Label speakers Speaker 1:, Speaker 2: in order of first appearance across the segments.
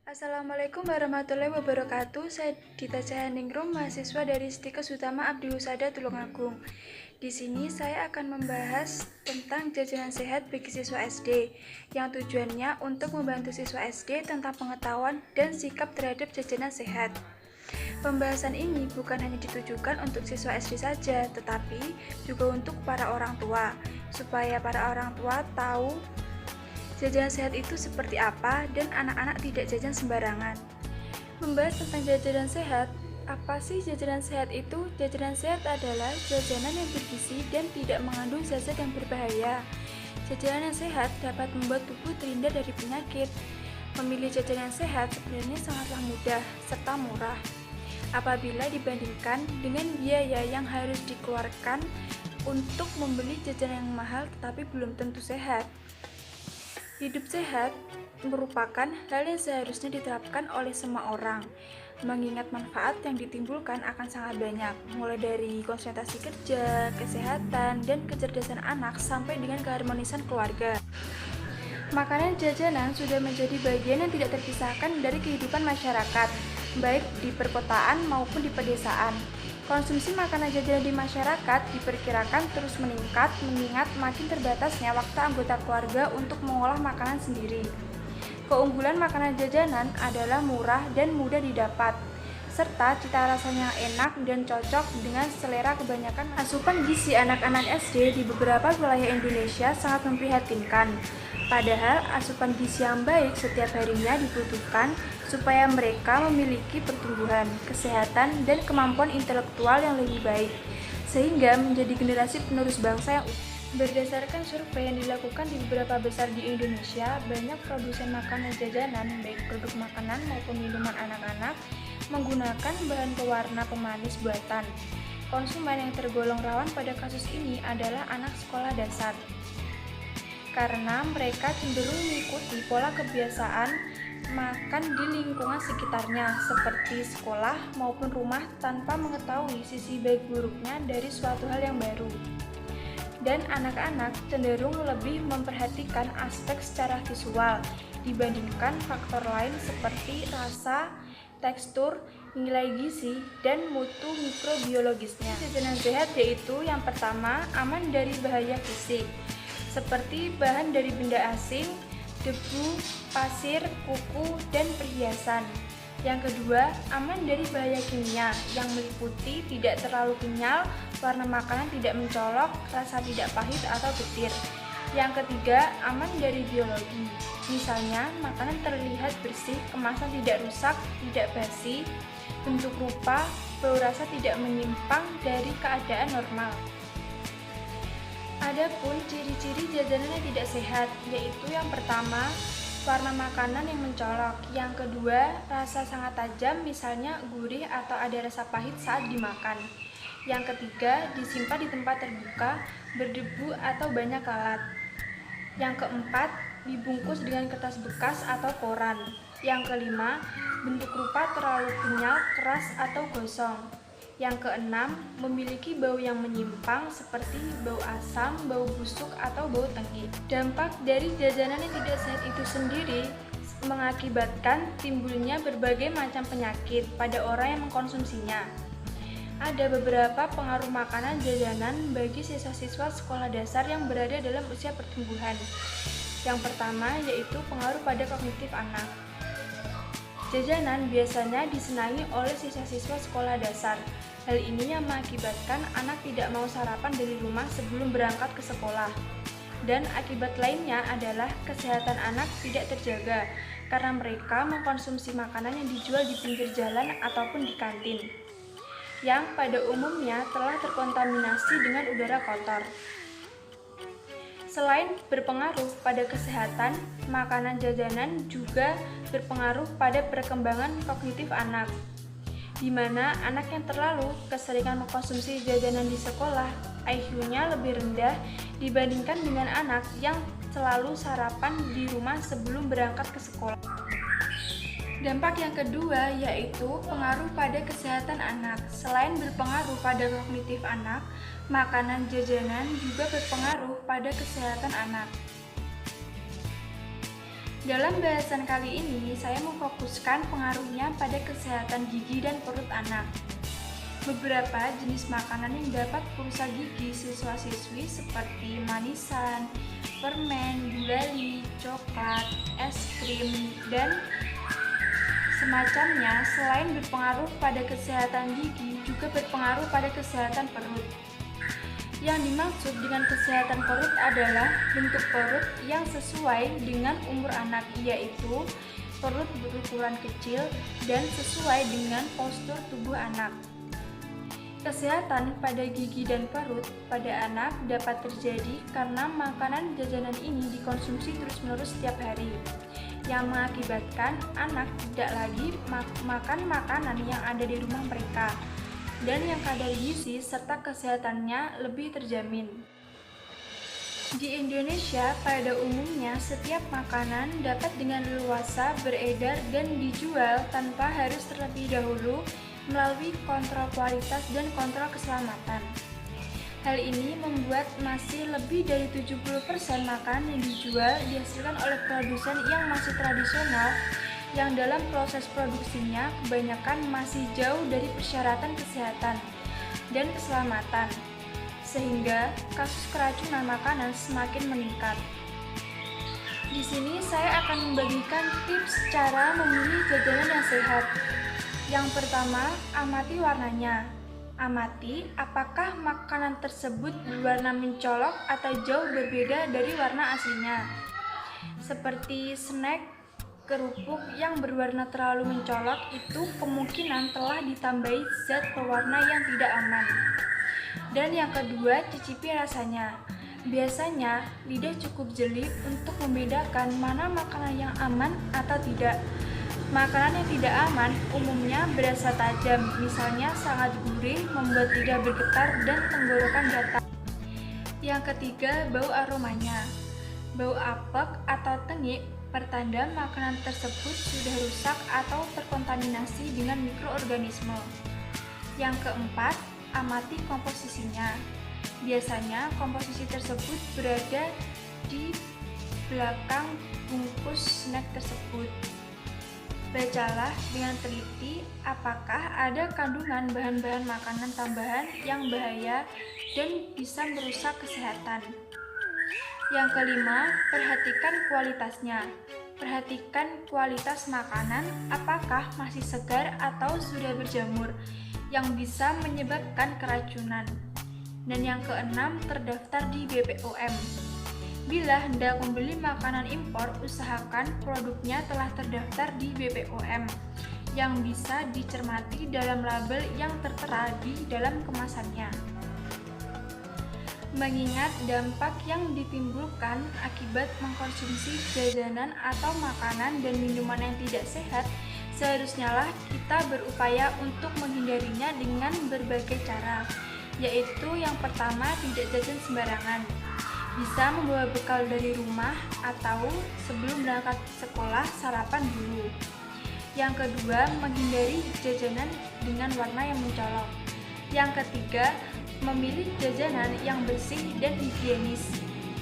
Speaker 1: Assalamualaikum warahmatullahi wabarakatuh. Saya Dita Cahaningrum, mahasiswa dari Stikes Utama Abdi Husada Tulungagung. Di sini saya akan membahas tentang jajanan sehat bagi siswa SD, yang tujuannya untuk membantu siswa SD tentang pengetahuan dan sikap terhadap jajanan sehat. Pembahasan ini bukan hanya ditujukan untuk siswa SD saja, tetapi juga untuk para orang tua, supaya para orang tua tahu jajanan sehat itu seperti apa dan anak-anak tidak jajan sembarangan. Membahas tentang jajanan sehat, apa sih jajanan sehat itu? Jajanan sehat adalah jajanan yang bergizi dan tidak mengandung zat-zat yang berbahaya. Jajanan yang sehat dapat membuat tubuh terhindar dari penyakit. Memilih jajanan sehat sebenarnya sangatlah mudah serta murah apabila dibandingkan dengan biaya yang harus dikeluarkan untuk membeli jajanan yang mahal tetapi belum tentu sehat. Hidup sehat merupakan hal yang seharusnya diterapkan oleh semua orang, mengingat manfaat yang ditimbulkan akan sangat banyak, mulai dari konsentrasi kerja, kesehatan, dan kecerdasan anak sampai dengan keharmonisan keluarga. Makanan jajanan sudah menjadi bagian yang tidak terpisahkan dari kehidupan masyarakat, baik di perkotaan maupun di pedesaan. Konsumsi makanan jajanan di masyarakat diperkirakan terus meningkat mengingat makin terbatasnya waktu anggota keluarga untuk mengolah makanan sendiri. Keunggulan makanan jajanan adalah murah dan mudah didapat, serta cita rasanya enak dan cocok dengan selera kebanyakan. Asupan gizi anak-anak SD di beberapa wilayah Indonesia sangat memprihatinkan. Padahal asupan gizi yang baik setiap harinya dibutuhkan supaya mereka memiliki pertumbuhan, kesehatan, dan kemampuan intelektual yang lebih baik, sehingga menjadi generasi penerus bangsa yang berdasarkan survei yang dilakukan di beberapa besar di Indonesia, banyak produsen makanan jajanan, baik produk makanan maupun minuman anak-anak, menggunakan bahan pewarna pemanis buatan. Konsumen yang tergolong rawan pada kasus ini adalah anak sekolah dasar, karena mereka cenderung mengikuti pola kebiasaan makan di lingkungan sekitarnya seperti sekolah maupun rumah tanpa mengetahui sisi baik buruknya dari suatu hal yang baru. Dan anak-anak cenderung lebih memperhatikan aspek secara visual dibandingkan faktor lain seperti rasa, tekstur, nilai gizi, dan mutu mikrobiologisnya. Jajanan sehat yaitu yang pertama, aman dari bahaya fisik, seperti bahan dari benda asing, debu, pasir, kuku, dan perhiasan. Yang kedua, aman dari bahaya kimia yang meliputi tidak terlalu kenyal, warna makanan tidak mencolok, rasa tidak pahit atau getir. Yang ketiga, aman dari biologi. Misalnya, makanan terlihat bersih, kemasan tidak rusak, tidak basi, bentuk rupa, bau rasa tidak menyimpang dari keadaan normal. Adapun ciri-ciri jajanan yang tidak sehat, yaitu yang pertama, warna makanan yang mencolok. Yang kedua, rasa sangat tajam, misalnya gurih atau ada rasa pahit saat dimakan. Yang ketiga, disimpan di tempat terbuka, berdebu atau banyak lalat. Yang keempat, dibungkus dengan kertas bekas atau koran. Yang kelima, bentuk rupa terlalu kenyal, keras atau gosong. Yang keenam, memiliki bau yang menyimpang seperti bau asam, bau busuk, atau bau tengik. Dampak dari jajanan yang tidak sehat itu sendiri mengakibatkan timbulnya berbagai macam penyakit pada orang yang mengkonsumsinya. Ada beberapa pengaruh makanan jajanan bagi siswa-siswa sekolah dasar yang berada dalam usia pertumbuhan. Yang pertama yaitu pengaruh pada kognitif anak. Jajanan biasanya disenangi oleh siswa-siswa sekolah dasar. Hal ini yang mengakibatkan anak tidak mau sarapan dari rumah sebelum berangkat ke sekolah. Dan akibat lainnya adalah kesehatan anak tidak terjaga karena mereka mengkonsumsi makanan yang dijual di pinggir jalan ataupun di kantin, yang pada umumnya telah terkontaminasi dengan udara kotor. Selain berpengaruh pada kesehatan, makanan jajanan juga berpengaruh pada perkembangan kognitif anak, di mana anak yang terlalu keseringan mengkonsumsi jajanan di sekolah, IQ-nya lebih rendah dibandingkan dengan anak yang selalu sarapan di rumah sebelum berangkat ke sekolah. Dampak yang kedua yaitu pengaruh pada kesehatan anak. Selain berpengaruh pada kognitif anak, makanan jajanan juga berpengaruh pada kesehatan anak. Dalam bahasan kali ini, saya memfokuskan pengaruhnya pada kesehatan gigi dan perut anak. Beberapa jenis makanan yang dapat merusak gigi siswa-siswi seperti manisan, permen, gulali, coklat, es krim, dan semacamnya selain berpengaruh pada kesehatan gigi juga berpengaruh pada kesehatan perut. Yang dimaksud dengan kesehatan perut adalah bentuk perut yang sesuai dengan umur anak, yaitu perut berukuran kecil dan sesuai dengan postur tubuh anak. Kesehatan pada gigi dan perut pada anak dapat terjadi karena makanan jajanan ini dikonsumsi terus-menerus setiap hari, yang mengakibatkan anak tidak lagi makan makanan yang ada di rumah mereka, dan yang kadar gizi serta kesehatannya lebih terjamin. Di Indonesia, pada umumnya setiap makanan dapat dengan leluasa beredar dan dijual tanpa harus terlebih dahulu melalui kontrol kualitas dan kontrol keselamatan. Hal ini membuat masih lebih dari 70% makanan yang dijual dihasilkan oleh produsen yang masih tradisional, yang dalam proses produksinya kebanyakan masih jauh dari persyaratan kesehatan dan keselamatan, sehingga kasus keracunan makanan semakin meningkat. Di sini saya akan membagikan tips cara memilih jajanan yang sehat. Yang pertama, amati warnanya. Amati apakah makanan tersebut berwarna mencolok atau jauh berbeda dari warna aslinya. Seperti snack, kerupuk yang berwarna terlalu mencolok itu kemungkinan telah ditambahi zat pewarna yang tidak aman. Dan yang kedua, cicipi rasanya. Biasanya, lidah cukup jeli untuk membedakan mana makanan yang aman atau tidak. Makanan yang tidak aman umumnya berasa tajam, misalnya sangat gurih, membuat lidah bergetar dan tenggorokan gatal. Yang ketiga, bau aromanya. Bau apek atau tengik pertanda makanan tersebut sudah rusak atau terkontaminasi dengan mikroorganisme. Yang keempat, amati komposisinya. Biasanya komposisi tersebut berada di belakang bungkus snack tersebut. Bacalah dengan teliti apakah ada kandungan bahan-bahan makanan tambahan yang bahaya dan bisa merusak kesehatan. Yang kelima, perhatikan kualitasnya. Perhatikan kualitas makanan, apakah masih segar atau sudah berjamur, yang bisa menyebabkan keracunan. Dan yang keenam, terdaftar di BPOM. Bila hendak membeli makanan impor, usahakan produknya telah terdaftar di BPOM, yang bisa dicermati dalam label yang tertera di dalam kemasannya. Mengingat dampak yang ditimbulkan akibat mengkonsumsi jajanan atau makanan dan minuman yang tidak sehat, seharusnya lah kita berupaya untuk menghindarinya dengan berbagai cara, yaitu yang pertama, tidak jajan sembarangan. Bisa membawa bekal dari rumah atau sebelum berangkat sekolah sarapan dulu. Yang kedua, menghindari jajanan dengan warna yang mencolok. Yang ketiga, memilih jajanan yang bersih dan higienis.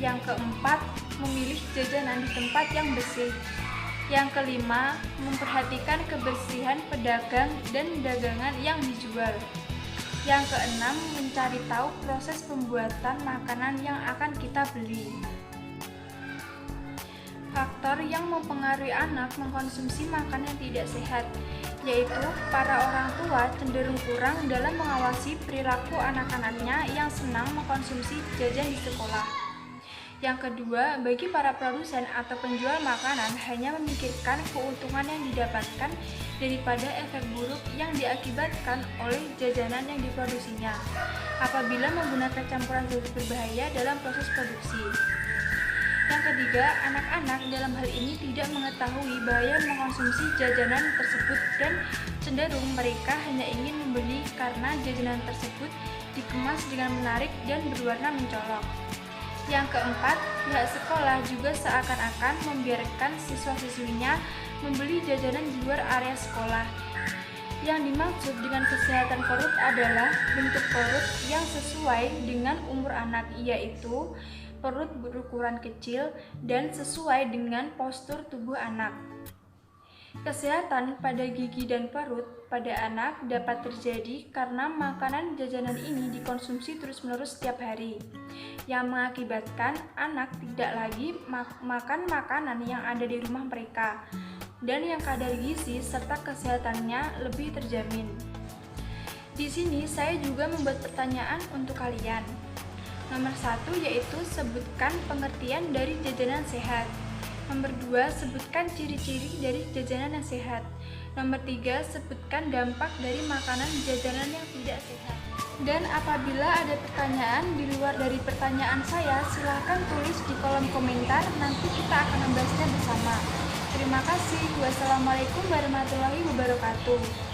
Speaker 1: Yang keempat, memilih jajanan di tempat yang bersih. Yang kelima, memperhatikan kebersihan pedagang dan dagangan yang dijual. Yang keenam, mencari tahu proses pembuatan makanan yang akan kita beli. Faktor yang mempengaruhi anak mengkonsumsi makanan yang tidak sehat, yaitu para orang tua cenderung kurang dalam mengawasi perilaku anak-anaknya yang senang mengkonsumsi jajan di sekolah. Yang kedua, bagi para produsen atau penjual makanan hanya memikirkan keuntungan yang didapatkan daripada efek buruk yang diakibatkan oleh jajanan yang diproduksinya apabila menggunakan campuran zat berbahaya dalam proses produksi. Yang ketiga, anak-anak dalam hal ini tidak mengetahui bahaya mengkonsumsi jajanan tersebut dan cenderung mereka hanya ingin membeli karena jajanan tersebut dikemas dengan menarik dan berwarna mencolok. Yang keempat, pihak sekolah juga seakan-akan membiarkan siswa-siswinya membeli jajanan di luar area sekolah. Yang dimaksud dengan kesehatan perut adalah bentuk perut yang sesuai dengan umur anak, yaitu perut berukuran kecil, dan sesuai dengan postur tubuh anak. Kesehatan pada gigi dan perut pada anak dapat terjadi karena makanan jajanan ini dikonsumsi terus-menerus setiap hari, yang mengakibatkan anak tidak lagi makan makanan yang ada di rumah mereka, dan yang kadar gizi serta kesehatannya lebih terjamin. Di sini saya juga membuat pertanyaan untuk kalian. Nomor 1 yaitu sebutkan pengertian dari jajanan sehat. Nomor 2, sebutkan ciri-ciri dari jajanan yang sehat. Nomor 3, sebutkan dampak dari makanan jajanan yang tidak sehat. Dan apabila ada pertanyaan di luar dari pertanyaan saya, silahkan tulis di kolom komentar, nanti kita akan membahasnya bersama. Terima kasih. Wassalamualaikum warahmatullahi wabarakatuh.